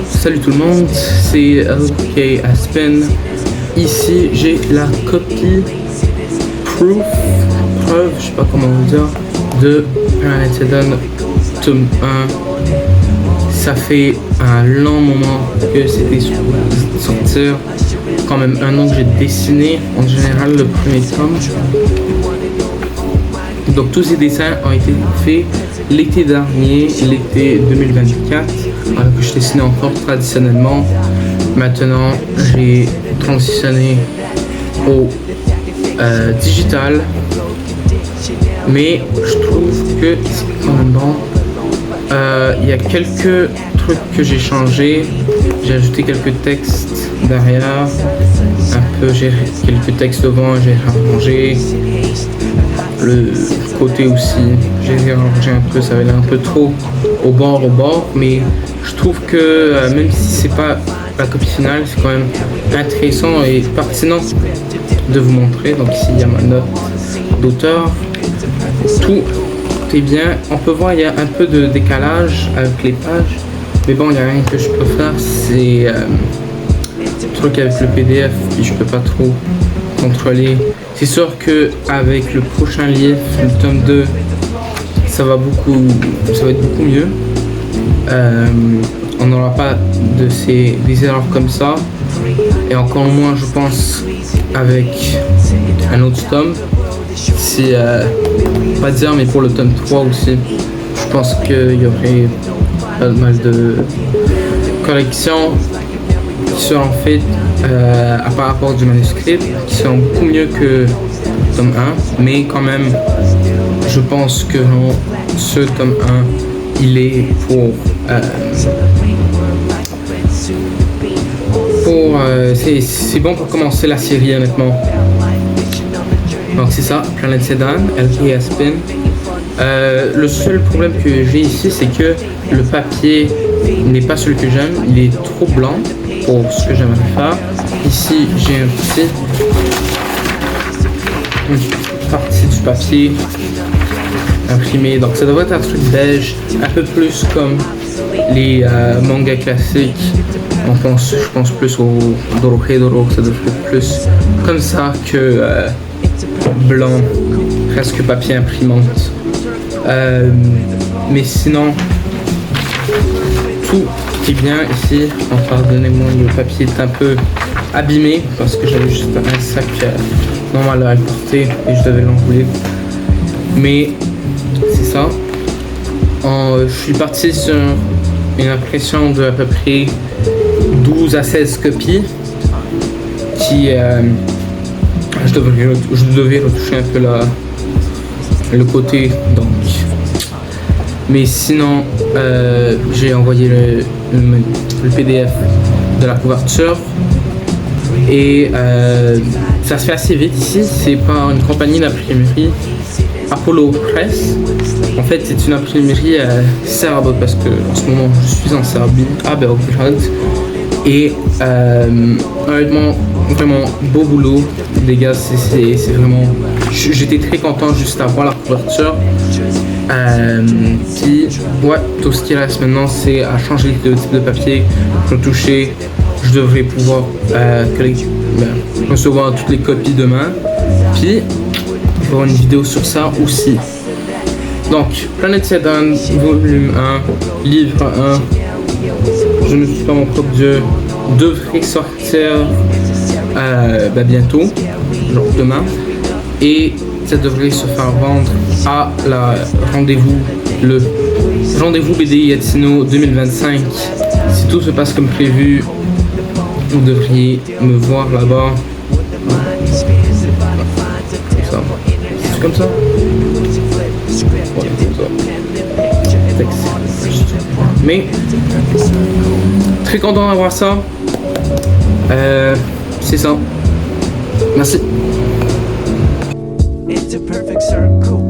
Salut tout le monde, c'est LK Aspen. Ici j'ai la copie preuve, je sais pas comment on dire, de Planet Eden tome 1. Ça fait un long moment que c'était sur sortir, quand même un an que j'ai dessiné en général le premier tome. Donc tous ces dessins ont été faits l'été dernier, l'été 2024, alors que je dessinais encore traditionnellement. Maintenant j'ai transitionné au digital, mais je trouve que c'est quand même bon. Il y a quelques trucs que j'ai changé, j'ai ajouté quelques textes derrière, j'ai quelques textes devant, j'ai arrangé le côté aussi, j'ai arrangé un peu, ça avait l'air un peu trop au bord, mais je trouve que même si c'est pas la copie finale, c'est quand même intéressant et pertinent de vous montrer. Donc ici il y a ma note d'auteur, tout est bien. On peut voir il y a un peu de décalage avec les pages, mais bon, il n'y a rien que je peux faire, c'est truc avec le PDF, puis je peux pas trop contrôler. C'est sûr que avec le prochain livre, le tome 2, ça va être beaucoup mieux. On n'aura pas des erreurs comme ça, et encore moins je pense avec un autre tome. C'est pas dire, mais pour le tome 3 aussi, je pense qu'il y aurait pas mal de corrections qui seront faites par rapport du manuscrit, qui seront beaucoup mieux que le tome 1, mais quand même je pense que ce tome 1 il est c'est bon pour commencer la série honnêtement. Donc c'est ça, Planet Eden, LK Aspen. Le seul problème que j'ai ici, c'est que le papier n'est pas celui que j'aime, il est trop blanc pour ce que j'aimerais faire. Ici j'ai une petite partie du papier imprimé, donc ça devrait être un truc beige, un peu plus comme les mangas classiques. Je pense plus au Dorohedoro, ça devrait être plus comme ça que blanc, presque papier imprimante. Mais sinon tout est bien ici. Pardonnez-moi, le papier est un peu abîmé parce que j'avais juste un sac normal à porter et je devais l'enrouler, mais c'est ça. Je suis parti sur une impression de à peu près 12 à 16 copies qui je devais retoucher un peu le côté, donc. Mais sinon j'ai envoyé le PDF de la couverture et ça se fait assez vite ici. C'est par une compagnie d'imprimerie, Apollo Press. En fait c'est une imprimerie serbe, parce que en ce moment je suis en Serbie, à Belgrade, et honnêtement vraiment beau boulot les gars, c'est vraiment, j'étais très content juste à voir la couverture. Puis ouais, tout ce qui reste maintenant c'est à changer le type de papier, retoucher. Je devrais pouvoir recevoir toutes les copies demain, puis faire une vidéo sur ça aussi. Donc Planet Eden volume 1, livre 1, je ne suis pas mon propre dieu, devrait sortir bientôt, genre demain, et ça devrait se faire vendre à le rendez-vous BD Yatino 2025. Si tout se passe comme prévu, vous devriez me voir là-bas. C'est comme ça. Ouais, comme ça. Mais très content d'avoir ça. C'est ça. Merci. It's a perfect circle.